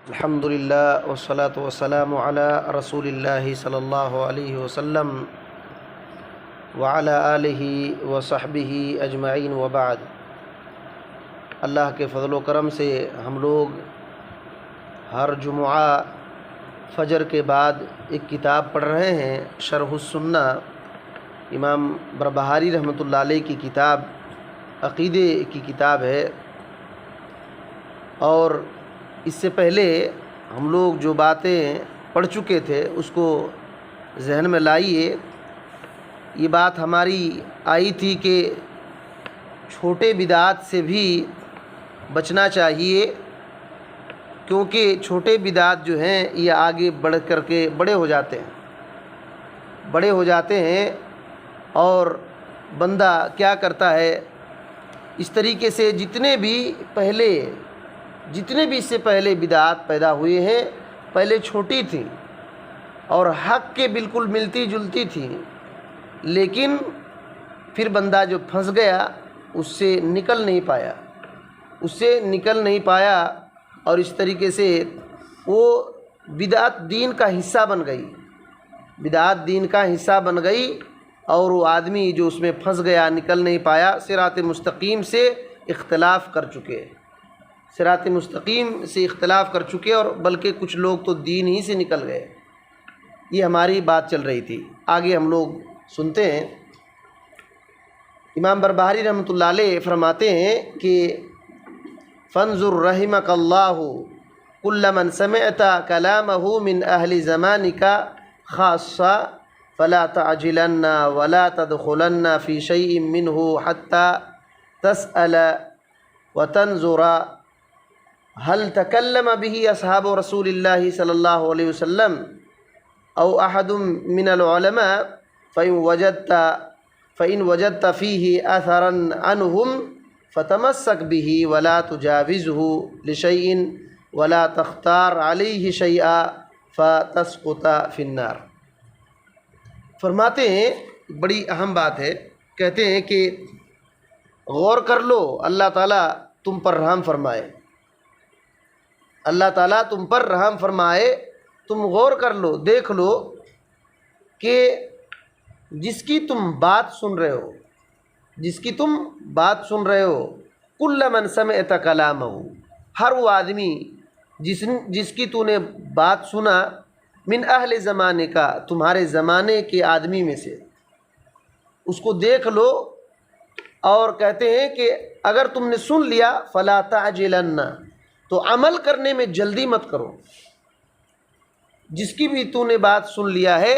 الحمدللہ والصلاة والسلام علی رسول اللہ صلی اللہ علیہ وسلم وعلی آلہ وصحبہ اجمعین وبعد۔ اللہ کے فضل و کرم سے ہم لوگ ہر جمعہ فجر کے بعد ایک کتاب پڑھ رہے ہیں، شرح السنہ، امام بربہاری رحمۃ اللہ علیہ کی کتاب، عقیدے کی کتاب ہے۔ اور اس سے پہلے ہم لوگ جو باتیں پڑھ چکے تھے اس کو ذہن میں لائیے۔ یہ بات ہماری آئی تھی کہ چھوٹے بدعات سے بھی بچنا چاہیے، کیونکہ چھوٹے بدعات جو ہیں یہ آگے بڑھ کر کے بڑے ہو جاتے ہیں اور بندہ کیا کرتا ہے، اس طریقے سے جتنے بھی اس سے پہلے بدعات پیدا ہوئے ہیں پہلے چھوٹی تھیں اور حق کے بالکل ملتی جلتی تھیں، لیکن پھر بندہ جو پھنس گیا اس سے نکل نہیں پایا اور اس طریقے سے وہ بدعت دین کا حصہ بن گئی اور وہ آدمی جو اس میں پھنس گیا، نکل نہیں پایا، صراط مستقیم سے اختلاف کر چکے اور بلکہ کچھ لوگ تو دین ہی سے نکل گئے۔ یہ ہماری بات چل رہی تھی، آگے ہم لوگ سنتے ہیں۔ امام بربہاری رحمۃ اللہ علیہ فرماتے ہیں کہ فانظر رحمک اللہ کل من سمعت کلامہ من اہل زمانک خاصہ فلا تعجلن ولا تدخلن فی شیء منہ حتی تسأل وتنظر هل تکلم به اصحاب رسول اللہ صلی اللہ علیہ وسلم او احد من العلماء فإن وجدت فيه اثرا عنهم فتمسك به ولا تجاوزه لشيء ولا تختار عليه شيئا فتسقط في النار۔ فرماتے ہیں بڑی اہم بات ہے، کہتے ہیں کہ غور کر لو، اللہ تعالیٰ تم پر رحم فرمائے، تم غور کر لو، دیکھ لو کہ جس کی تم بات سن رہے ہو کل من سمعت کلامہ، ہر وہ آدمی جس کی تو نے بات سنا، من اہل زمانے کا، تمہارے زمانے کے آدمی میں سے، اس کو دیکھ لو اور کہتے ہیں کہ اگر تم نے سن لیا فلا تعجلن، تو عمل کرنے میں جلدی مت کرو۔ جس کی بھی تو نے بات سن لیا ہے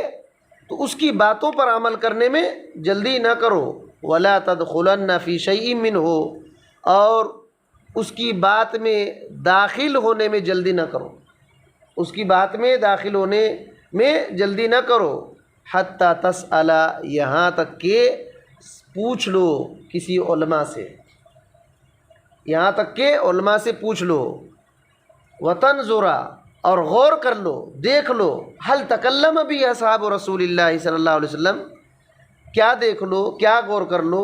تو اس کی باتوں پر عمل کرنے میں جلدی نہ کرو، ولا تدخلن فی شیء منہ، اور اس کی بات میں داخل ہونے میں جلدی نہ کرو، حتی تسأل، یہاں تک کہ پوچھ لو کسی علماء سے، پوچھ لو، وتنظر، اور غور کر لو، دیکھ لو، هل تکلم بھی اصحاب رسول اللہ صلی اللہ علیہ وسلم، کیا دیکھ لو، کیا غور کر لو،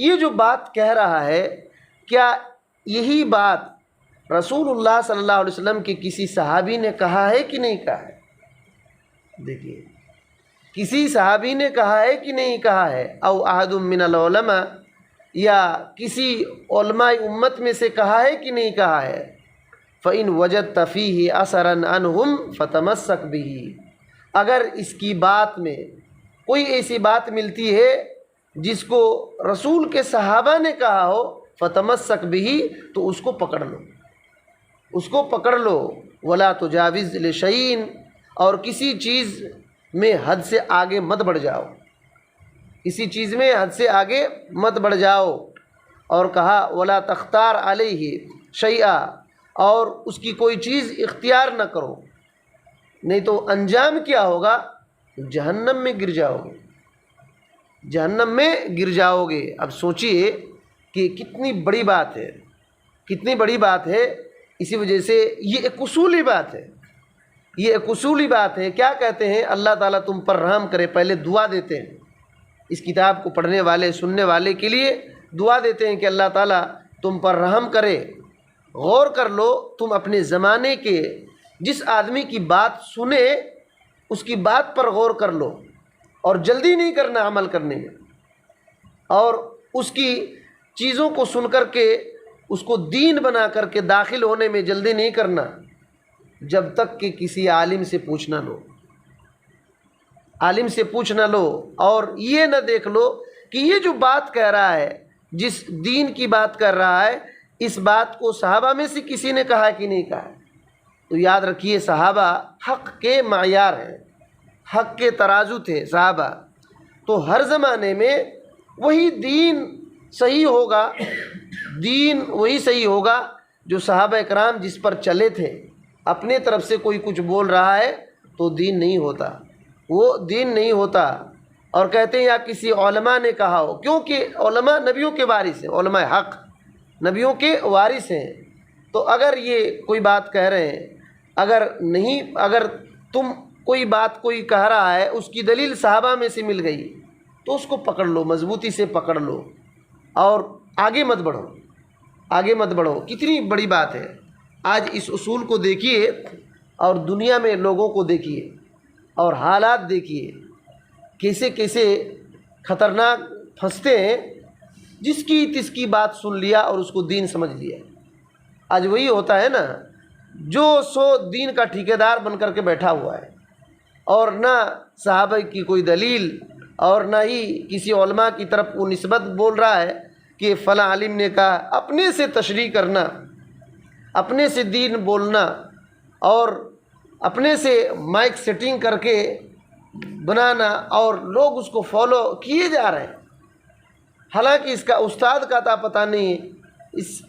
یہ جو بات کہہ رہا ہے کیا یہی بات رسول اللہ صلی اللہ علیہ وسلم کے کسی صحابی نے کہا ہے کہ نہیں کہا ہے؟ دیکھیے، کسی صحابی نے کہا ہے کہ نہیں کہا ہے، او احد من العلماء، یا کسی علماء امت میں سے کہا ہے کہ نہیں کہا ہے، فإن وجدت فیہ اثرا عنہم فتمسک بہ، اگر اس کی بات میں کوئی ایسی بات ملتی ہے جس کو رسول کے صحابہ نے کہا ہو، فتمسک بہ، تو اس کو پکڑ لو، ولا تجاوز لشیء، اور کسی چیز میں حد سے آگے مت بڑھ جاؤ، اور کہا ولا تختار علیہ شیئا، اور اس کی کوئی چیز اختیار نہ کرو، نہیں تو انجام کیا ہوگا، جہنم میں گر جاؤ گے۔ اب سوچئے کہ کتنی بڑی بات ہے، اسی وجہ سے یہ ایک اصولی بات ہے، کیا کہتے ہیں، اللہ تعالیٰ تم پر رحم کرے، پہلے دعا دیتے ہیں، اس کتاب کو پڑھنے والے سننے والے کے لیے دعا دیتے ہیں کہ اللہ تعالیٰ تم پر رحم کرے۔ غور کر لو، تم اپنے زمانے کے جس آدمی کی بات سنے اس کی بات پر غور کر لو، اور جلدی نہیں کرنا عمل کرنے میں، اور اس کی چیزوں کو سن کر کے اس کو دین بنا کر کے داخل ہونے میں جلدی نہیں کرنا جب تک کہ کسی عالم سے پوچھ نہ لو، عالم سے پوچھ نہ لو، اور یہ نہ دیکھ لو کہ یہ جو بات کہہ رہا ہے، جس دین کی بات کر رہا ہے، اس بات کو صحابہ میں سے کسی نے کہا کہ نہیں کہا۔ تو یاد رکھیے صحابہ حق کے معیار ہیں، حق کے ترازو تھے صحابہ، تو ہر زمانے میں وہی دین صحیح ہوگا، دین وہی صحیح ہوگا جو صحابہ کرام جس پر چلے تھے۔ اپنے طرف سے کوئی کچھ بول رہا ہے تو دین نہیں ہوتا، وہ دین نہیں ہوتا۔ اور کہتے ہیں یا کسی علماء نے کہا ہو، کیونکہ علماء نبیوں کے وارث ہیں، علماء حق نبیوں کے وارث ہیں، تو اگر یہ کوئی بات کہہ رہے ہیں، اگر تم کوئی بات کوئی کہہ رہا ہے اس کی دلیل صحابہ میں سے مل گئی تو اس کو پکڑ لو، مضبوطی سے پکڑ لو، اور آگے مت بڑھو، آگے مت بڑھو۔ کتنی بڑی بات ہے۔ آج اس اصول کو دیکھیے اور دنیا میں لوگوں کو دیکھیے اور حالات دیکھیے، کیسے کیسے خطرناک پھنستے ہیں، جس کی تس کی بات سن لیا اور اس کو دین سمجھ لیا۔ آج وہی ہوتا ہے نا، جو سو دین کا ٹھیکیدار بن کر کے بیٹھا ہوا ہے، اور نہ صحابہ کی کوئی دلیل اور نہ ہی کسی علماء کی طرف وہ نسبت بول رہا ہے کہ فلاں عالم نے کہا۔ اپنے سے تشریح کرنا، اپنے سے دین بولنا، اور اپنے سے مائک سیٹنگ کر کے بنانا، اور لوگ اس کو فالو کیے جا رہے ہیں، حالانکہ اس کا استاد کا اتا پتہ نہیں ہے،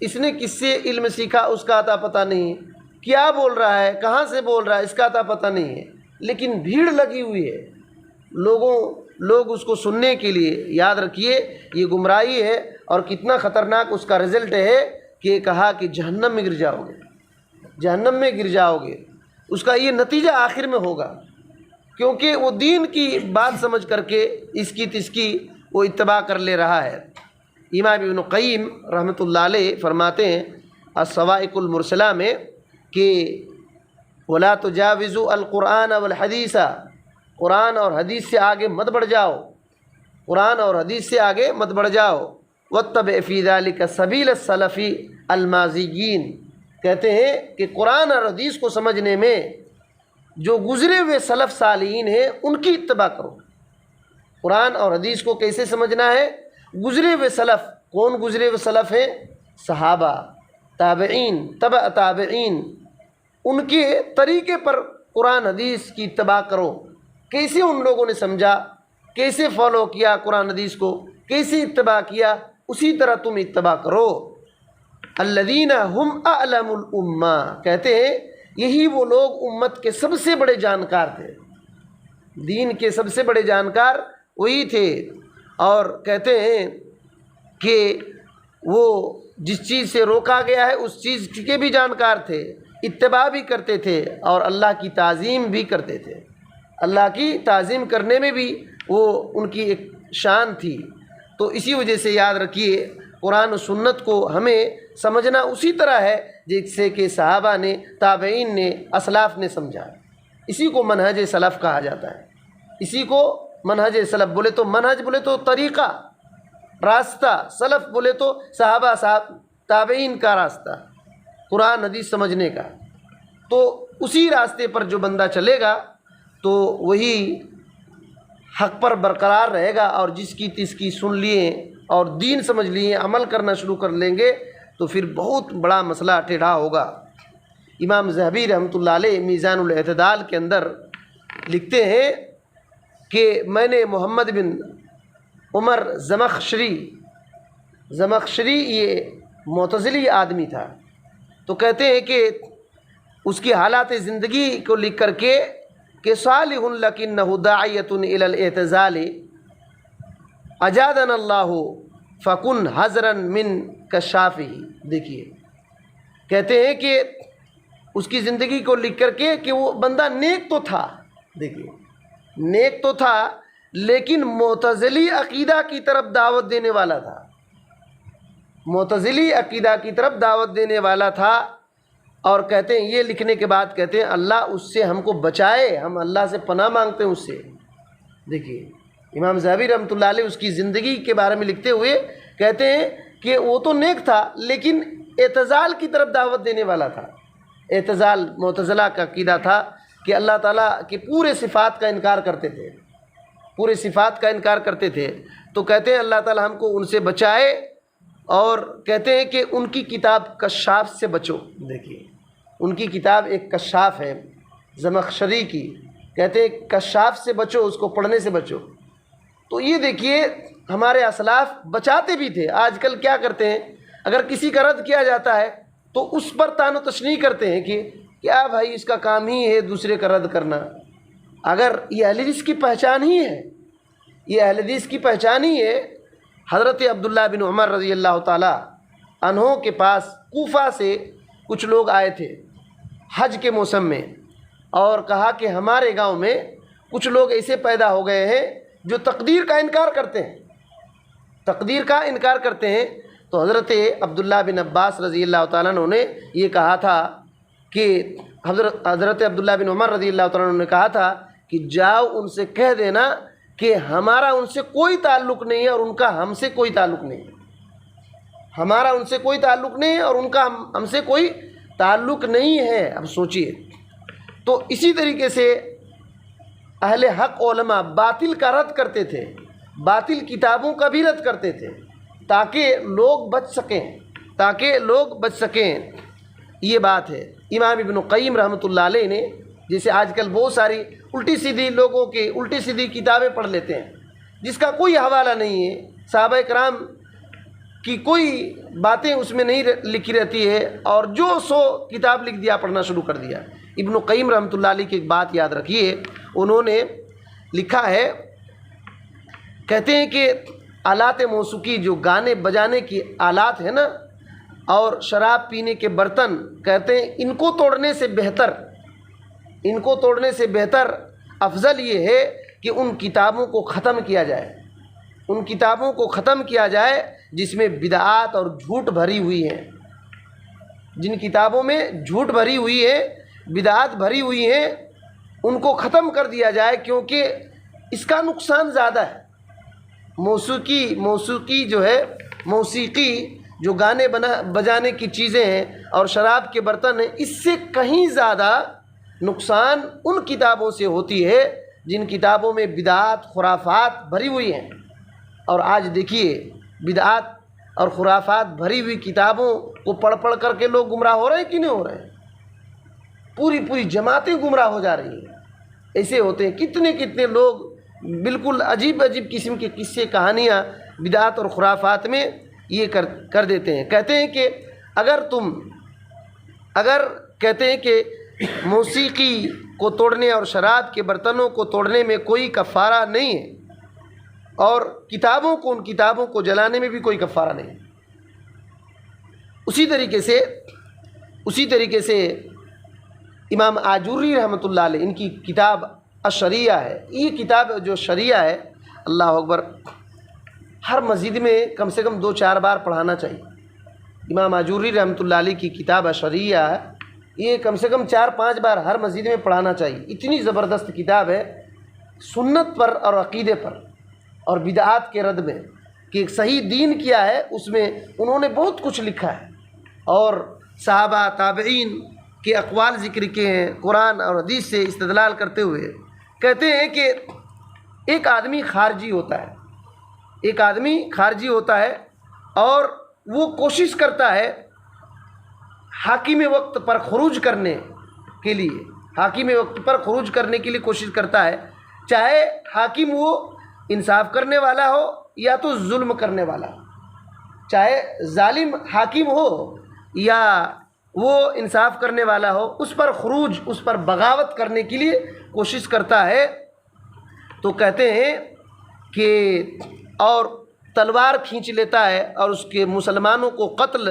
اس نے کس سے علم سیکھا اس کا اتا پتہ نہیں ہے، کیا بول رہا ہے، کہاں سے بول رہا ہے، اس کا اتا پتہ نہیں ہے، لیکن بھیڑ لگی ہوئی ہے، لوگ اس کو سننے کے لیے۔ یاد رکھیے یہ گمراہی ہے، اور کتنا خطرناک اس کا رزلٹ ہے کہ کہا کہ جہنم میں گر جاؤ گے، جہنم میں گر جاؤ گے۔ اس کا یہ نتیجہ آخر میں ہوگا، کیونکہ وہ دین کی بات سمجھ کر کے اس کی تس کی وہ اتباع کر لے رہا ہے۔ امام ابن قیم رحمۃ اللہ علیہ فرماتے ہیں الصواعق المرسلہ میں کہ وَلَا تُجَاوِزُوا الْقُرْآنَ وَالْحَدِيثَ، قرآن اور حدیث سے آگے مت بڑھ جاؤ، قرآن اور حدیث سے آگے مت بڑھ جاؤ۔ وَاتَّبِعْ فِي ذَلِكَ سَبِيلَ السَّلَفِ الْمَاضِيِّينَ، کہتے ہیں کہ قرآن اور حدیث کو سمجھنے میں جو گزرے ہوئے سلف صالحین ہیں ان کی اتباع کرو۔ قرآن اور حدیث کو کیسے سمجھنا ہے؟ گزرے ہوئے سلف، کون گزرے ہوئے سلف ہیں؟ صحابہ، تابعین، تبع تابعین، ان کے طریقے پر قرآن حدیث کی اتباع کرو۔ کیسے ان لوگوں نے سمجھا، کیسے فالو کیا قرآن حدیث کو، کیسے اتباع کیا، اسی طرح تم اتباع کرو۔ الذین ہم اعلم الامہ، کہتے ہیں یہی وہ لوگ امت کے سب سے بڑے جانکار تھے، دین کے سب سے بڑے جانکار وہی تھے، اور کہتے ہیں کہ وہ جس چیز سے روکا گیا ہے اس چیز کے بھی جانکار تھے، اتباع بھی کرتے تھے، اور اللہ کی تعظیم بھی کرتے تھے۔ اللہ کی تعظیم کرنے میں بھی وہ ان کی ایک شان تھی۔ تو اسی وجہ سے یاد رکھیے قرآن و سنت کو ہمیں سمجھنا اسی طرح ہے جیسے کہ صحابہ نے، تابعین نے، اسلاف نے سمجھا۔ اسی کو منہج سلف کہا جاتا ہے، اسی کو منہج سلف بولے تو، منہج بولے تو طریقہ، راستہ، سلف بولے تو صحابہ تابعین کا راستہ قرآن حدیث سمجھنے کا۔ تو اسی راستے پر جو بندہ چلے گا تو وہی حق پر برقرار رہے گا، اور جس کی تس کی سن لیے اور دین سمجھ لیے، عمل کرنا شروع کر لیں گے تو پھر بہت بڑا مسئلہ ٹیڑھا ہوگا۔ امام ذہبی رحمۃ اللہ علیہ میزان الاعتدال کے اندر لکھتے ہیں کہ میں نے محمد بن عمر زمخشری یہ معتزلی آدمی تھا، تو کہتے ہیں کہ اس کی حالات زندگی کو لکھ کر کے کہ صالح لکنہ داعیۃ الی الاعتزال اجادنا اللہ فکن حذرا من کشافہ۔ دیکھیے کہتے ہیں کہ اس کی زندگی کو لکھ کر کے کہ وہ بندہ نیک تو تھا، دیکھیے نیک تو تھا لیکن معتزلی عقیدہ کی طرف دعوت دینے والا تھا، معتزلی عقیدہ کی طرف دعوت دینے والا تھا، اور کہتے ہیں یہ لکھنے کے بعد کہتے ہیں اللہ اس سے ہم کو بچائے، ہم اللہ سے پناہ مانگتے ہیں اس سے۔ دیکھیے امام ذہبی رحمۃ اللہ علیہ اس کی زندگی کے بارے میں لکھتے ہوئے کہتے ہیں کہ وہ تو نیک تھا لیکن اعتزال کی طرف دعوت دینے والا تھا۔ اعتزال معتزلہ کا عقیدہ تھا کہ اللہ تعالیٰ کے پورے صفات کا انکار کرتے تھے، پورے صفات کا انکار کرتے تھے۔ تو کہتے ہیں اللہ تعالیٰ ہم کو ان سے بچائے، اور کہتے ہیں کہ ان کی کتاب کشاف سے بچو۔ دیکھیے ان کی کتاب ایک کشاف ہے زمخشری کی، کہتے ہیں کشاف سے بچو، اس کو پڑھنے سے بچو۔ تو یہ دیکھیے ہمارے اسلاف بچاتے بھی تھے۔ آج کل کیا کرتے ہیں، اگر کسی کا رد کیا جاتا ہے تو اس پر طعن و تشنیع کرتے ہیں کہ کیا بھائی اس کا کام ہی ہے دوسرے کا رد کرنا۔ اگر یہ اہل حدیث کی پہچان ہی ہے، یہ اہل حدیث کی پہچان ہی ہے۔ حضرت عبداللہ بن عمر رضی اللہ تعالی عنہ کے پاس کوفہ سے کچھ لوگ آئے تھے حج کے موسم میں، اور کہا کہ ہمارے گاؤں میں کچھ لوگ ایسے پیدا ہو گئے ہیں جو تقدیر کا انکار کرتے ہیں، تقدیر کا انکار کرتے ہیں۔ تو حضرت عبداللہ بن عباس رضی اللہ تعالیٰ عنہ نے یہ کہا تھا کہ حضرت عبداللہ بن عمر رضی اللہ تعالیٰ عنہ نے کہا تھا کہ جاؤ ان سے کہہ دینا کہ ہمارا ان سے کوئی تعلق نہیں ہے اور ان کا ہم سے کوئی تعلق نہیں ہے، ہمارا ان سے کوئی تعلق نہیں ہے اور ان کا ہم سے کوئی تعلق نہیں ہے۔ اب سوچئے، تو اسی طریقے سے اہل حق علماء باطل کا رد کرتے تھے، باطل کتابوں کا بھی رد کرتے تھے تاکہ لوگ بچ سکیں، تاکہ لوگ بچ سکیں۔ یہ بات ہے۔ امام ابن قیم رحمۃ اللہ علیہ نے، جیسے آج کل بہت ساری الٹی سیدھی لوگوں کی الٹی سیدھی کتابیں پڑھ لیتے ہیں جس کا کوئی حوالہ نہیں ہے، صحابہ کرام کی کوئی باتیں اس میں نہیں لکھی رہتی ہے، اور جو سو کتاب لکھ دیا، پڑھنا شروع کر دیا۔ ابن قیم رحمۃ اللہ علیہ کی ایک بات یاد رکھیے، انہوں نے لکھا ہے، کہتے ہیں کہ آلات موسیقی جو گانے بجانے کی آلات ہے نا، اور شراب پینے کے برتن، کہتے ہیں ان کو توڑنے سے بہتر، ان کو توڑنے سے بہتر افضل یہ ہے کہ ان کتابوں کو ختم کیا جائے، ان کتابوں کو ختم کیا جائے جس میں بدعات اور جھوٹ بھری ہوئی ہے، جن کتابوں میں جھوٹ بھری ہوئی ہے، بدعات بھری ہوئی ہیں، ان کو ختم کر دیا جائے، کیونکہ اس کا نقصان زیادہ ہے۔ موسیقی جو ہے، موسیقی جو گانے بجانے کی چیزیں ہیں اور شراب کے برتن ہیں، اس سے کہیں زیادہ نقصان ان کتابوں سے ہوتی ہے جن کتابوں میں بدعات خرافات بھری ہوئی ہیں۔ اور آج دیکھیے بدعات اور خرافات بھری ہوئی کتابوں کو پڑھ کر کے لوگ گمراہ ہو رہے ہیں کہ نہیں ہو رہے ہیں؟ پوری جماعتیں گمراہ ہو جا رہی ہیں۔ ایسے ہوتے ہیں کتنے لوگ بالکل عجیب قسم کے قصے کہانیاں بدعات اور خرافات میں یہ کر دیتے ہیں۔ کہتے ہیں کہ اگر کہتے ہیں کہ موسیقی کو توڑنے اور شراب کے برتنوں کو توڑنے میں کوئی کفارہ نہیں ہے، اور ان کتابوں کو جلانے میں بھی کوئی کفارہ نہیں ہے۔ اسی طریقے سے امام آجوری رحمۃ اللہ علیہ، ان کی کتاب الشریعہ ہے، یہ کتاب جو شریعہ ہے، اللہ اکبر، ہر مسجد میں کم سے کم 2-4 بار پڑھانا چاہیے۔ امام آجوری رحمۃ اللہ علیہ کی کتاب الشریعہ ہے، یہ کم سے کم 4-5 بار ہر مسجد میں پڑھانا چاہیے۔ اتنی زبردست کتاب ہے سنت پر اور عقیدے پر اور بدعات کے رد میں، کہ ایک صحیح دین کیا ہے، اس میں انہوں نے بہت کچھ لکھا ہے، اور صحابہ تابعین کے اقوال ذکر کیے ہیں، قرآن اور حدیث سے استدلال کرتے ہوئے۔ کہتے ہیں کہ ایک آدمی خارجی ہوتا ہے اور وہ کوشش کرتا ہے حاکم وقت پر خروج کرنے کے لیے کوشش کرتا ہے، چاہے حاکم وہ انصاف کرنے والا ہو یا تو ظلم کرنے والا ہو، چاہے ظالم حاکم ہو یا وہ انصاف کرنے والا ہو، اس پر بغاوت کرنے کے لیے کوشش کرتا ہے۔ تو کہتے ہیں کہ اور تلوار کھینچ لیتا ہے اور اس کے مسلمانوں کو قتل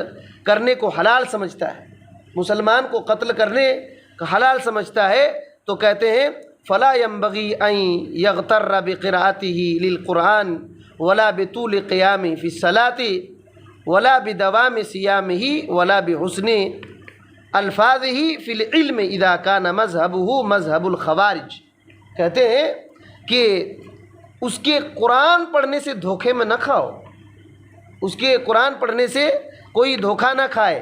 کرنے کو حلال سمجھتا ہے، مسلمان کو قتل کرنے کا حلال سمجھتا ہے۔ تو کہتے ہیں فلا ينبغي ان يغتر بقراءته للقرآن ولا بطول قيامه في الصلاة ولا بدوام صيامه ولا بحسن الفاظه فی العلم اذا کان مذہبہ مذہب الخوارج، کہتے ہیں کہ اس کے قرآن پڑھنے سے دھوکے میں نہ کھاؤ، اس کے قرآن پڑھنے سے کوئی دھوکہ نہ کھائے،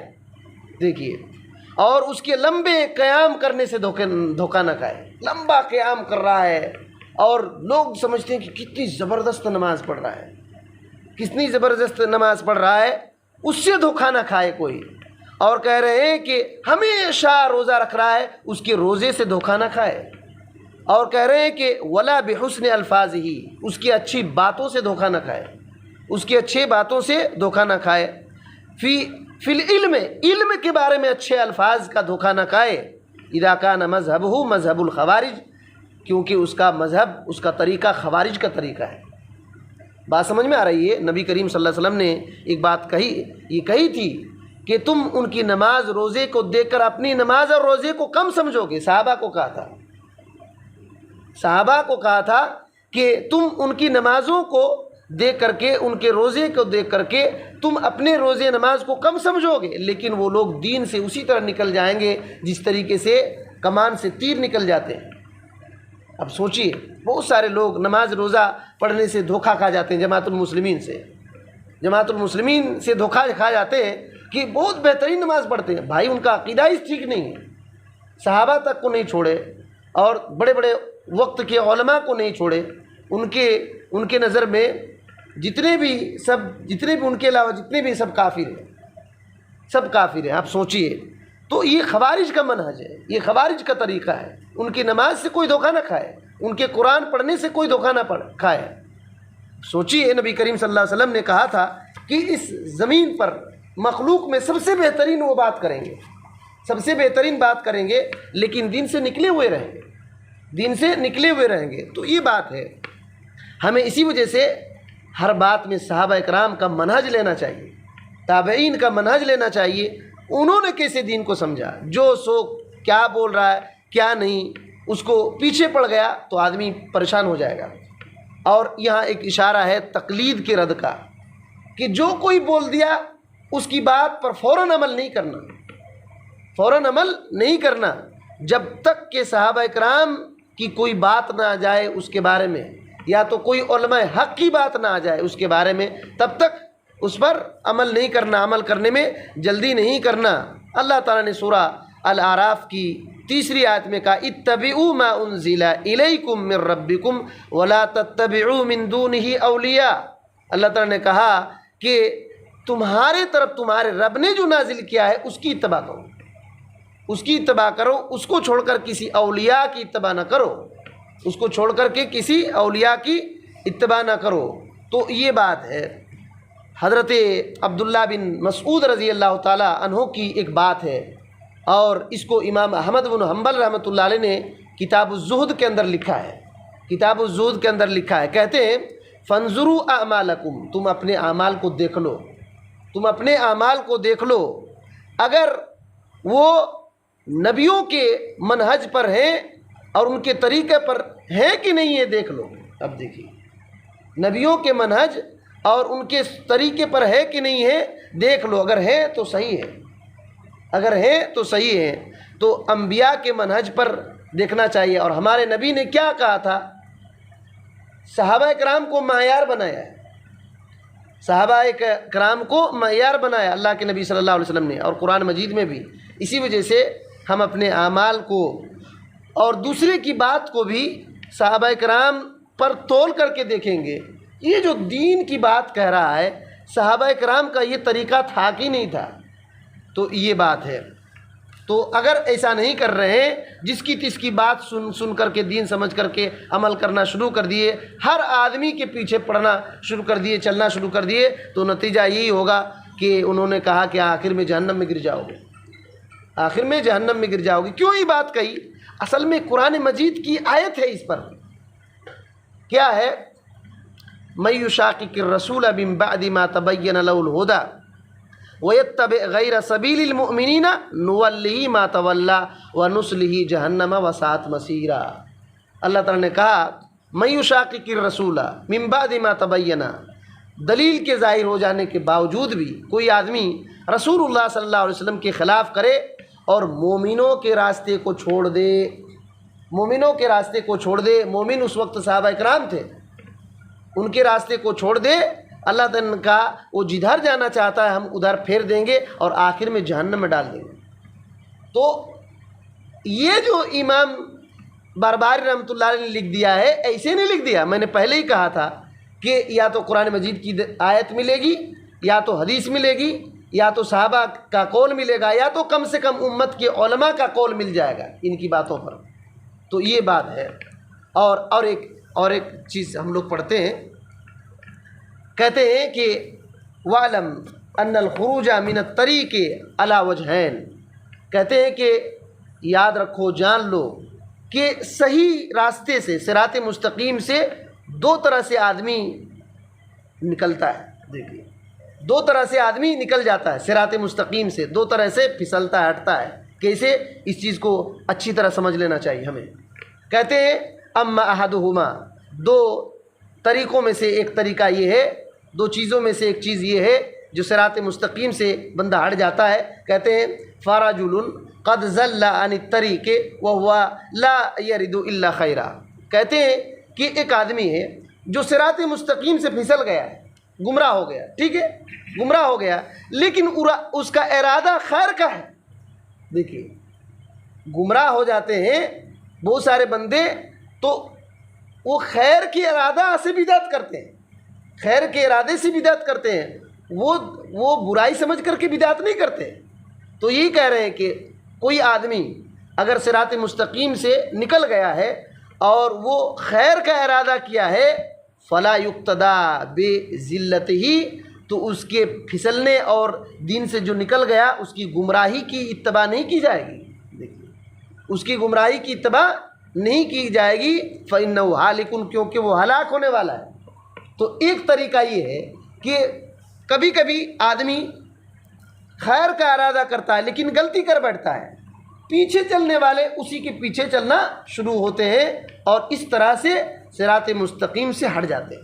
دیکھیے، اور اس کے لمبے قیام کرنے سے دھوکہ نہ کھائے۔ لمبا قیام کر رہا ہے اور لوگ سمجھتے ہیں کہ کتنی زبردست نماز پڑھ رہا ہے، کتنی زبردست نماز پڑھ رہا ہے، اس سے دھوکہ نہ کھائے کوئی۔ اور کہہ رہے ہیں کہ ہمیشہ روزہ رکھ رہا ہے، اس کے روزے سے دھوکہ نہ کھائے۔ اور کہہ رہے ہیں کہ ولا بحسن الفاظ ہی، اس کی اچھی باتوں سے دھوکہ نہ کھائے، اس کی اچھی باتوں سے دھوکہ نہ کھائے۔ فی العلم، علم کے بارے میں اچھے الفاظ کا دھوکہ نہ کھائے۔ اذا کان مذہبہ مذہب الخوارج، کیونکہ اس کا مذہب، اس کا طریقہ خوارج کا طریقہ ہے۔ بات سمجھ میں آ رہی ہے؟ نبی کریم صلی اللہ علیہ وسلم نے ایک بات کہی، یہ کہی تھی کہ تم ان کی نماز روزے کو دیکھ کر اپنی نماز اور روزے کو کم سمجھو گے۔ صحابہ کو کہا تھا، صحابہ کو کہا تھا کہ تم ان کی نمازوں کو دیکھ کر کے، ان کے روزے کو دیکھ کر کے تم اپنے روزے نماز کو کم سمجھو گے، لیکن وہ لوگ دین سے اسی طرح نکل جائیں گے جس طریقے سے کمان سے تیر نکل جاتے ہیں۔ اب سوچئے، بہت سارے لوگ نماز روزہ پڑھنے سے دھوکہ کھا جاتے ہیں، جماعت المسلمین سے، جماعت المسلمین سے دھوکہ کھا جاتے ہیں کہ بہت بہترین نماز پڑھتے ہیں۔ بھائی، ان کا عقیدہ ہی ٹھیک نہیں ہے، صحابہ تک کو نہیں چھوڑے اور بڑے بڑے وقت کے علماء کو نہیں چھوڑے، ان کے نظر میں جتنے بھی ان کے علاوہ جتنے بھی سب کافر ہیں، سب کافر ہیں۔ آپ سوچئے، تو یہ خوارج کا منہج ہے، یہ خوارج کا طریقہ ہے۔ ان کی نماز سے کوئی دھوکہ نہ کھائے، ان کے قرآن پڑھنے سے کوئی دھوکہ نہ کھائے۔ سوچئے، نبی کریم صلی اللہ علیہ وسلم نے کہا تھا کہ اس زمین پر مخلوق میں سب سے بہترین وہ بات کریں گے، سب سے بہترین بات کریں گے، لیکن دین سے نکلے ہوئے رہیں گے، دین سے نکلے ہوئے رہیں گے۔ تو یہ بات ہے، ہمیں اسی وجہ سے ہر بات میں صحابہ اکرام کا منہج لینا چاہیے، تابعین کا منہج لینا چاہیے۔ انہوں نے کیسے دین کو سمجھا، جو سو کیا بول رہا ہے کیا نہیں، اس کو پیچھے پڑ گیا تو آدمی پریشان ہو جائے گا۔ اور یہاں ایک اشارہ ہے تقلید کے رد کا، کہ جو کوئی بول دیا اس کی بات پر فوراً عمل نہیں کرنا، فوراً عمل نہیں کرنا، جب تک کہ صحابہ اکرام کی کوئی بات نہ آ جائے اس کے بارے میں، یا تو کوئی علماء حق کی بات نہ آ جائے اس کے بارے میں، تب تک اس پر عمل نہیں کرنا، عمل کرنے میں جلدی نہیں کرنا۔ اللہ تعالیٰ نے سورہ الاعراف کی 3 آیت میں کہا اتبعوا ما انزل الیکم من ربکم ولا تتبعوا من دونہ اولیاء۔ اللہ تعالیٰ نے کہا کہ تمہارے طرف تمہارے رب نے جو نازل کیا ہے اس کی اتباع کرو، اس کی اتباع کرو، اس کو چھوڑ کر کسی اولیاء کی اتباع نہ کرو، اس کو چھوڑ کر کے کسی اولیاء کی اتباع نہ کرو۔ تو یہ بات ہے۔ حضرت عبداللہ بن مسعود رضی اللہ تعالی عنہ کی ایک بات ہے، اور اس کو امام احمد بن حنبل رحمۃ اللہ علیہ نے کتاب الزہد کے اندر لکھا ہے، کتاب الزہد کے اندر لکھا ہے، کہتے ہیں فانظروا اعمالکم، تم اپنے اعمال کو دیکھ لو، تم اپنے اعمال کو دیکھ لو، اگر وہ نبیوں کے منہج پر ہیں اور ان کے طریقے پر ہیں کہ نہیں، یہ دیکھ لو۔ اب دیکھیے، نبیوں کے منہج اور ان کے طریقے پر ہے کہ نہیں ہے، دیکھ لو، اگر ہے تو صحیح ہے، اگر ہے تو صحیح ہے۔ تو انبیاء کے منہج پر دیکھنا چاہیے۔ اور ہمارے نبی نے کیا کہا تھا؟ صحابہ کرام کو معیار بنایا ہے، صحابہ کرام کو معیار بنایا اللہ کے نبی صلی اللہ علیہ وسلم نے، اور قرآن مجید میں بھی۔ اسی وجہ سے ہم اپنے اعمال کو اور دوسرے کی بات کو بھی صحابہ کرام پر تول کر کے دیکھیں گے۔ یہ جو دین کی بات کہہ رہا ہے، صحابہ کرام کا یہ طریقہ تھا کہ نہیں تھا؟ تو یہ بات ہے۔ تو اگر ایسا نہیں کر رہے ہیں، جس کی تس کی بات سن کر کے دین سمجھ کر کے عمل کرنا شروع کر دیے، ہر آدمی کے پیچھے پڑنا شروع کر دیے، چلنا شروع کر دیے، تو نتیجہ یہی ہوگا کہ انہوں نے کہا کہ آخر میں جہنم میں گر جاؤ گے، آخر میں جہنم میں گر جاؤ گے۔ کیوں یہ بات کہی؟ اصل میں قرآن مجید کی آیت ہے اس پر۔ کیا ہے؟ مَن یُشَاقِقِ الرَّسُولَ مِن بَعْدِ مَا تَبَيَّنَ لَهُ الْهُدَىٰ وَيَتَّبِعْ غَيْرَ سَبِيلِ الْمُؤْمِنِينَ نُوَلِّهِ مَا تَوَلَّىٰ وَنُصْلِهِ جَهَنَّمَ وَسَاءَتْ مَصِيرًا۔ اللہ تعالیٰ نے کہا مَن یُشَاقِقِ الرَّسُولَ مِن بَعْدِ مَا تَبَيَّنَ، دلیل کے ظاہر ہو جانے کے باوجود بھی کوئی آدمی رسول اللہ صلی اللہ علیہ وسلم کے خلاف کرے اور مومنوں کے راستے کو چھوڑ دے، مومنوں کے راستے کو چھوڑ دے۔ مومن اس وقت صحابہ کرام تھے، ان کے راستے کو چھوڑ دے۔ اللہ تعالیٰ کا وہ جدھر جانا چاہتا ہے ہم ادھر پھیر دیں گے اور آخر میں جہنم میں ڈال دیں گے۔ تو یہ جو امام بارباری رحمۃ اللہ علیہ نے لکھ دیا ہے، ایسے نہیں لکھ دیا۔ میں نے پہلے ہی کہا تھا کہ یا تو قرآن مجید کی آیت ملے گی، یا تو حدیث ملے گی، یا تو صحابہ کا قول ملے گا، یا تو کم سے کم امت کے علماء کا قول مل جائے گا ان کی باتوں پر۔ تو یہ بات ہے۔ اور ایک چیز ہم لوگ پڑھتے ہیں، کہتے ہیں کہ وَعْلَمْ أَنَّ الْخُرُوجَ مِنَ الطَّرِيقِ عَلَى وَجْهَيْنِ، کہتے ہیں کہ یاد رکھو، جان لو کہ صحیح راستے سے، صراط مستقیم سے دو طرح سے آدمی نکلتا ہے۔ دیکھیے، دو طرح سے آدمی نکل جاتا ہے صراط مستقیم سے، دو طرح سے پھسلتا ہے، ہٹتا ہے۔ کیسے؟ اس چیز کو اچھی طرح سمجھ لینا چاہیے ہمیں۔ کہتے ہیں اما احدہما، دو طریقوں میں سے ایک طریقہ یہ ہے، دو چیزوں میں سے ایک چیز یہ ہے جو صراط مستقیم سے بندہ ہٹ جاتا ہے۔ کہتے ہیں فرجل قد ضل عن الطریق وهو لا يرد الا خیرا، کہتے ہیں کہ ایک آدمی ہے جو صراط مستقیم سے پھسل گیا ہے، گمراہ ہو گیا، ٹھیک ہے، گمراہ ہو گیا، لیکن اس کا ارادہ خیر کا ہے۔ دیکھیے، گمراہ ہو جاتے ہیں بہت سارے بندے، تو وہ خیر کے ارادہ سے بدعت کرتے ہیں، خیر کے ارادے سے بدعت کرتے ہیں، وہ برائی سمجھ کر کے بدعت نہیں کرتے۔ تو یہی کہہ رہے ہیں کہ کوئی آدمی اگر صراط مستقیم سے نکل گیا ہے اور وہ خیر کا ارادہ کیا ہے، فلا یقتدا بذلتہ، تو اس کے پھسلنے اور دین سے جو نکل گیا اس کی گمراہی کی اتباع نہیں کی جائے گی۔ دیکھیے، اس کی گمراہی کی اتباع نہیں کی جائے گی، فإنہ ہالک، کیونکہ وہ ہلاک ہونے والا ہے۔ تو ایک طریقہ یہ ہے کہ کبھی کبھی آدمی خیر کا ارادہ کرتا ہے لیکن غلطی کر بیٹھتا ہے، پیچھے چلنے والے اسی کے پیچھے چلنا شروع ہوتے ہیں اور اس طرح سے صراط مستقیم سے ہٹ جاتے ہیں،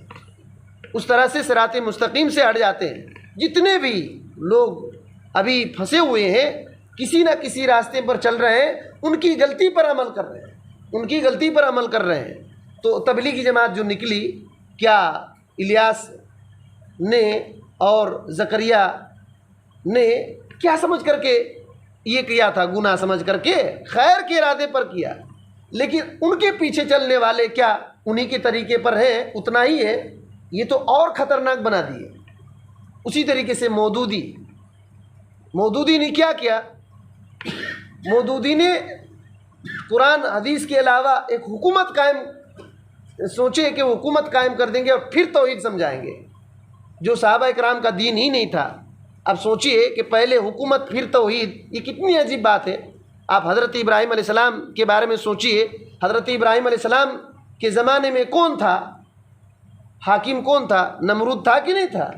اس طرح سے صراط مستقیم سے ہٹ جاتے ہیں۔ جتنے بھی لوگ ابھی پھنسے ہوئے ہیں، کسی نہ کسی راستے پر چل رہے ہیں، ان کی غلطی پر عمل کر رہے ہیں، ان کی غلطی پر عمل کر رہے ہیں۔ تو تبلیغی جماعت جو نکلی، کیا الیاس نے اور زکریا نے کیا سمجھ کر کے یہ کیا تھا؟ گناہ سمجھ کر کے، خیر کے ارادے پر کیا، لیکن ان کے پیچھے چلنے والے کیا انہی کے طریقے پر ہیں؟ اتنا ہی ہے، یہ تو اور خطرناک بنا دیے۔ اسی طریقے سے مودودی نے کیا کیا؟ مودودی نے قرآن حدیث کے علاوہ ایک حکومت قائم، سوچے کہ وہ حکومت قائم کر دیں گے اور پھر توحید سمجھائیں گے، جو صحابہ اکرام کا دین ہی نہیں تھا۔ اب سوچئے کہ پہلے حکومت پھر توحید، یہ کتنی عجیب بات ہے۔ آپ حضرت ابراہیم علیہ السلام کے بارے میں سوچئے، حضرت ابراہیم علیہ السلام کے زمانے میں کون تھا حاکم؟ کون تھا؟ نمرود تھا کہ نہیں تھا؟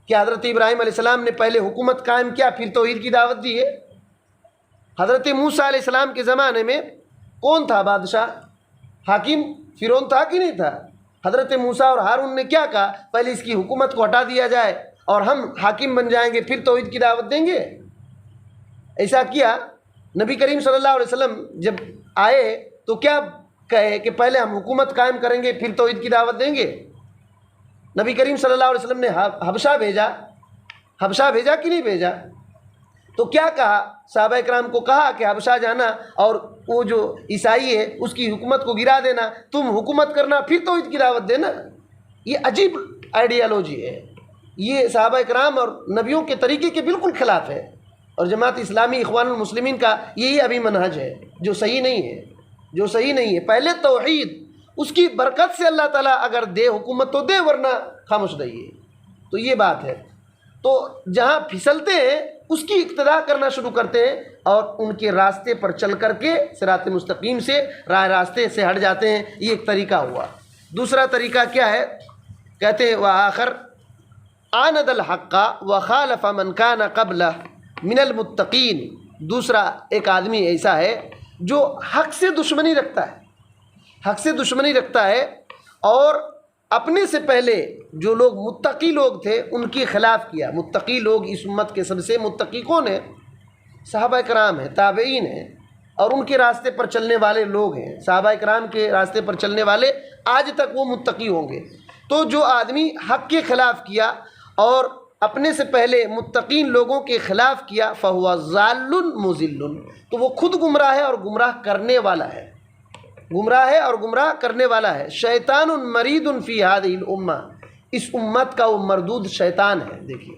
کیا حضرت ابراہیم علیہ السلام نے پہلے حکومت قائم کیا پھر توحید کی دعوت دی ہے؟ حضرت موسیٰ علیہ السلام کے زمانے میں کون تھا بادشاہ؟ حاکم فرعون تھا کہ نہیں تھا؟ حضرت موسیٰ اور ہارون نے کیا کہا؟ پہلے اس کی حکومت کو ہٹا دیا جائے اور ہم حاکم بن جائیں گے، پھر توحید کی دعوت دیں گے۔ ایسا کیا؟ نبی کریم صلی اللہ علیہ وسلم جب آئے تو کیا کہے کہ پہلے ہم حکومت قائم کریں گے پھر توحید کی دعوت دیں گے؟ نبی کریم صلی اللہ علیہ وسلم نے حبشہ بھیجا کہ نہیں بھیجا؟ تو کیا کہا؟ صحابہ اکرام کو کہا کہ حبشہ جانا اور وہ جو عیسائی ہے اس کی حکومت کو گرا دینا، تم حکومت کرنا پھر توحید کی دعوت دینا۔ یہ عجیب آئیڈیالوجی ہے، یہ صحابہ اکرام اور نبیوں کے طریقے کے بالکل خلاف ہے، اور جماعت اسلامی اخوان المسلمین کا یہی ابھی منہج ہے جو صحیح نہیں ہے۔ پہلے توحید، اس کی برکت سے اللہ تعالیٰ اگر دے حکومت تو دے، ورنہ خاموش رہیے۔ تو یہ بات ہے۔ تو جہاں پھسلتے ہیں اس کی اقتداء کرنا شروع کرتے ہیں اور ان کے راستے پر چل کر کے صراط مستقیم سے، راہ راستے سے ہٹ جاتے ہیں۔ یہ ایک طریقہ ہوا۔ دوسرا طریقہ کیا ہے؟ کہتے ہیں وآخر عاند الحق وخالف من کان قبلہ من المتقین، دوسرا ایک آدمی ایسا ہے جو حق سے دشمنی رکھتا ہے اور اپنے سے پہلے جو لوگ متقی لوگ تھے ان کے خلاف کیا۔ متقی لوگ اس امت کے سب سے متقی کون ہیں؟ صحابہ کرام ہیں، تابعین ہیں، اور ان کے راستے پر چلنے والے لوگ ہیں، صحابہ کرام کے راستے پر چلنے والے آج تک وہ متقی ہوں گے۔ تو جو آدمی حق کے خلاف کیا اور اپنے سے پہلے متقین لوگوں کے خلاف کیا فہو ضال مضل، تو وہ خود گمراہ ہے اور گمراہ کرنے والا ہے، گمراہ ہے اور گمراہ کرنے والا ہے۔ شیطان مرید فی ہذہ الامہ، اس امت کا وہ مردود شیطان ہے۔ دیکھیے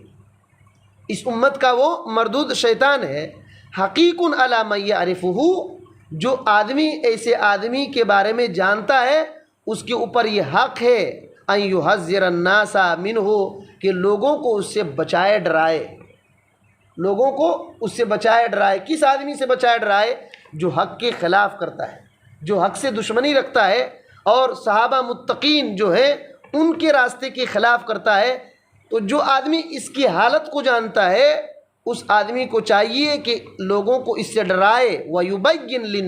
اس امت کا وہ مردود شیطان ہے۔ حقیق علی من یعرفہ، جو آدمی ایسے آدمی کے بارے میں جانتا ہے اس کے اوپر یہ حق ہے ان یحذر الناس منہ، کہ لوگوں کو اس سے بچائے ڈرائے، لوگوں کو اس سے بچائے ڈرائے۔ کس آدمی سے بچائے ڈرائے؟ جو حق کے خلاف کرتا ہے، جو حق سے دشمنی رکھتا ہے اور صحابہ متقین جو ہیں ان کے راستے کے خلاف کرتا ہے۔ تو جو آدمی اس کی حالت کو جانتا ہے اس آدمی کو چاہیے کہ لوگوں کو اس سے ڈرائے، وَيُبَيِّنْ لِلنَّاسِ